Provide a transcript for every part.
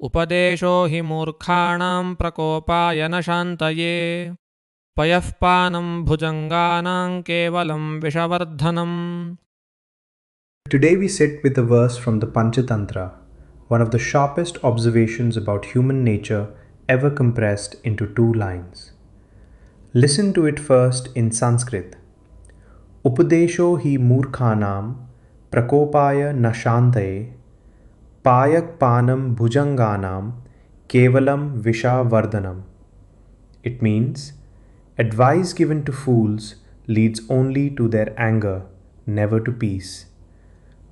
उपदेशो हि मूर्खाणां प्रकोपाय न शान्तये पयःपानं भुजङ्गानां केवलं विषवर्धनम्. Today we sit with a verse from the Panchatantra, one of the sharpest observations about human nature ever compressed into 2 lines. Listen to it first in Sanskrit. Upadesho hi murkhanam prakopaya nashantaye payak panam bhujanganam kevalam vishavardhanam. It means, advice given to fools leads only to their anger, never to peace.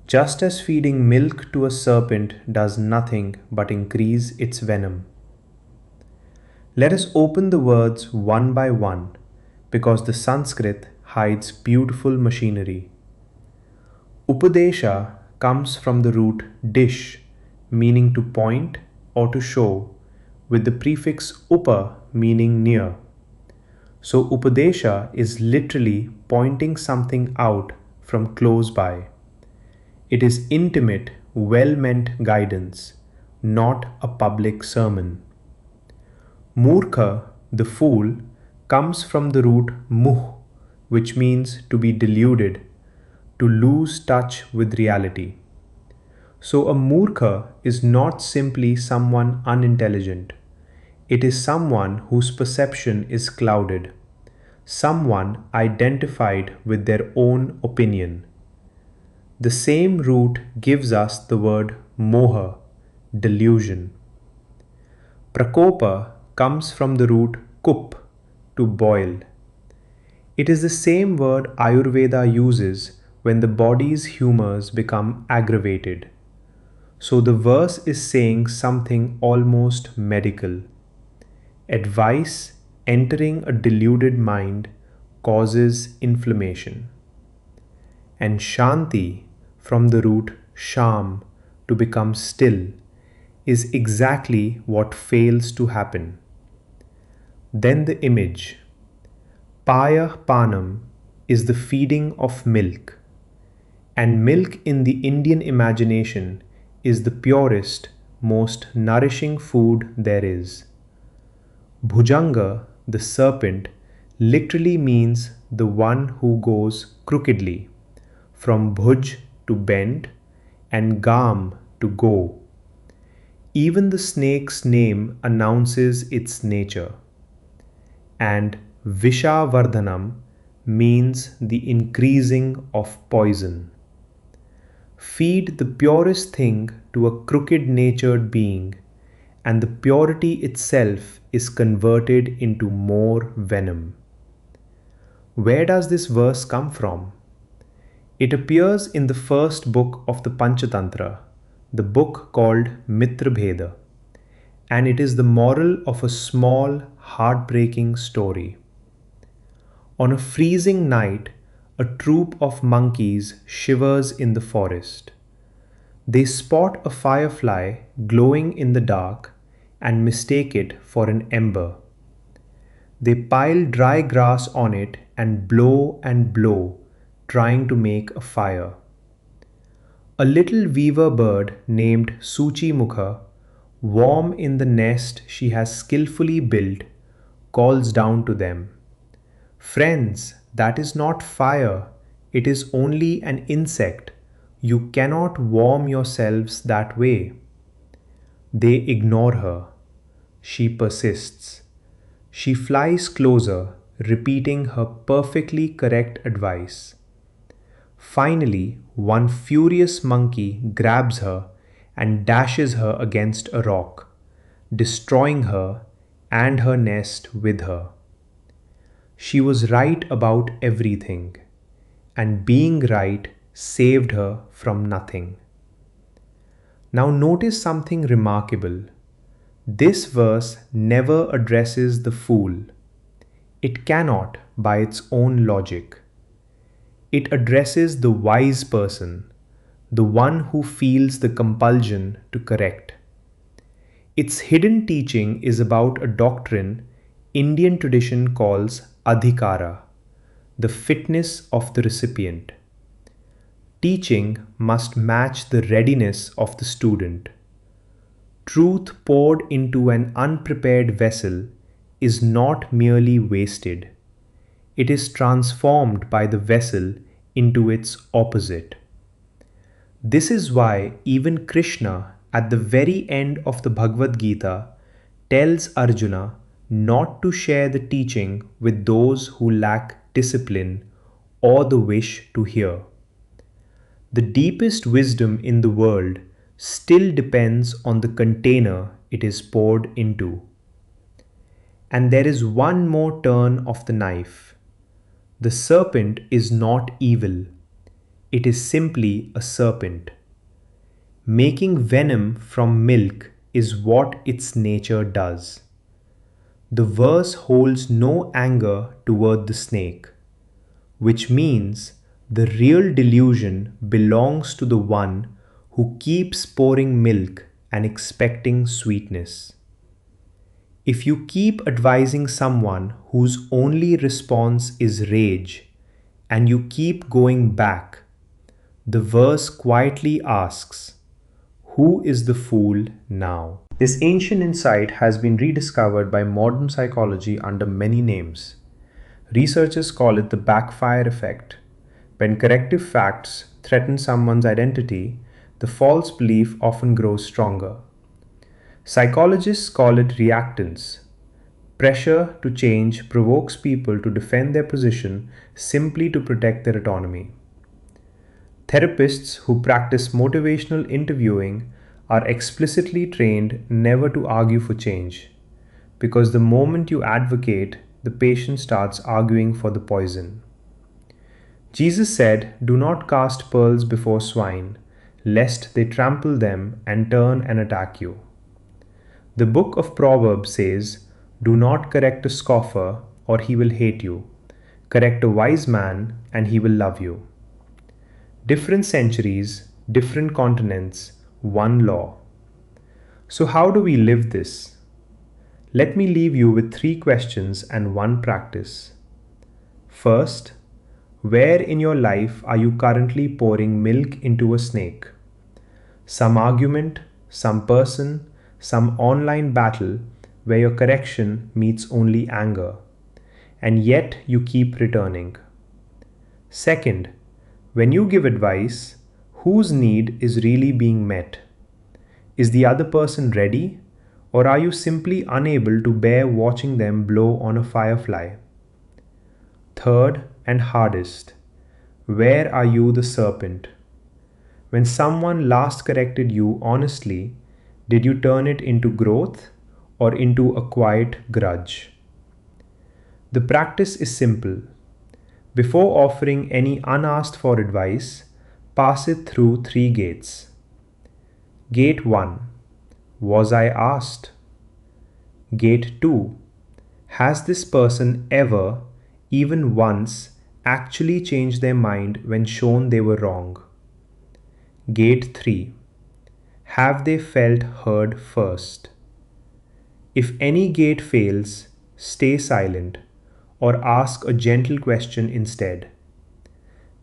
Just as feeding milk to a serpent does nothing but increase its venom. Let us open the words one by one, because the Sanskrit hides beautiful machinery. Upadesha comes from the root dish, meaning to point or to show, with the prefix upa meaning near. So Upadesha is literally pointing something out from close by. It is intimate, well-meant guidance, not a public sermon. Murkha, the fool, comes from the root muh, which means to be deluded, to lose touch with reality. So a murkha is not simply someone unintelligent. It is someone whose perception is clouded, someone identified with their own opinion. The same root gives us the word moha, delusion. Prakopa comes from the root kup, to boil. It is the same word Ayurveda uses when the body's humors become aggravated. So the verse is saying something almost medical. Advice entering a deluded mind causes inflammation. And Shanti, from the root sham, to become still, is exactly what fails to happen. Then the image. Paya Panam is the feeding of milk, and milk in the Indian imagination is the purest, most nourishing food there is. Bhujanga, the serpent, literally means the one who goes crookedly, from bhuj to bend, and gam to go. Even the snake's name announces its nature. And Vishavardhanam means the increasing of poison. Feed the purest thing to a crooked-natured being, and the purity itself is converted into more venom. Where does this verse come from? It appears in the first book of the Panchatantra, the book called Mitrabheda, and it is the moral of a small, heartbreaking story. On a freezing night, a troop of monkeys shivers in the forest. They spot a firefly glowing in the dark and mistake it for an ember. They pile dry grass on it and blow, trying to make a fire. A little weaver bird named Suchi Mukha, warm in the nest she has skillfully built, calls down to them, "Friends, that is not fire, it is only an insect. You cannot warm yourselves that way." They ignore her. She persists. She flies closer, repeating her perfectly correct advice. Finally, one furious monkey grabs her and dashes her against a rock, destroying her and her nest with her. She was right about everything, and being right saved her from nothing. Now notice something remarkable. This verse never addresses the fool. It cannot by its own logic. It addresses the wise person, the one who feels the compulsion to correct. Its hidden teaching is about a doctrine Indian tradition calls Adhikara, the fitness of the recipient. Teaching must match the readiness of the student. Truth poured into an unprepared vessel is not merely wasted, it is transformed by the vessel into its opposite. This is why even Krishna, at the very end of the Bhagavad Gita, tells Arjuna not to share the teaching with those who lack discipline or the wish to hear. The deepest wisdom in the world still depends on the container it is poured into. And there is one more turn of the knife. The serpent is not evil, it is simply a serpent. Making venom from milk is what its nature does. The verse holds no anger toward the snake, which means the real delusion belongs to the one who keeps pouring milk and expecting sweetness. If you keep advising someone whose only response is rage, and you keep going back, the verse quietly asks, who is the fool now? This ancient insight has been rediscovered by modern psychology under many names. Researchers call it the backfire effect. When corrective facts threaten someone's identity, the false belief often grows stronger. Psychologists call it reactance. Pressure to change provokes people to defend their position simply to protect their autonomy. Therapists who practice motivational interviewing are explicitly trained never to argue for change, because the moment you advocate, the patient starts arguing for the poison. Jesus said, "Do not cast pearls before swine, lest they trample them and turn and attack you." The book of Proverbs says, "Do not correct a scoffer, or he will hate you. Correct a wise man, and he will love you." Different centuries, different continents, one law. So, how do we live this? Let me leave you with 3 questions and 1 practice. First, where in your life are you currently pouring milk into a snake? Some argument, some person, some online battle where your correction meets only anger, and yet you keep returning. Second, when you give advice, whose need is really being met? Is the other person ready, or are you simply unable to bear watching them blow on a firefly? Third and hardest, where are you the serpent? When someone last corrected you honestly, did you turn it into growth or into a quiet grudge? The practice is simple. Before offering any unasked for advice, pass it through 3 gates. Gate 1. Was I asked? Gate 2. Has this person ever, even once, actually changed their mind when shown they were wrong? Gate 3. Have they felt heard first? If any gate fails, stay silent or ask a gentle question instead.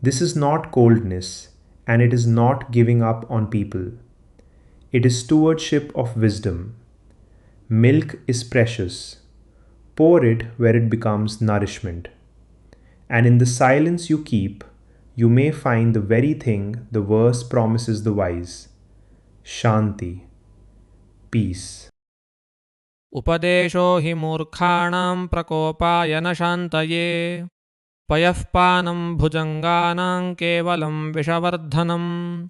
This is not coldness, and it is not giving up on people. It is stewardship of wisdom. Milk is precious. Pour it where it becomes nourishment. And in the silence you keep, you may find the very thing the verse promises the wise. Shanti. Peace. उपदेशो हि मूर्खाणां प्रकोपाय न शान्तये पयःपानं भुजङ्गानां केवलं विषवर्धनम्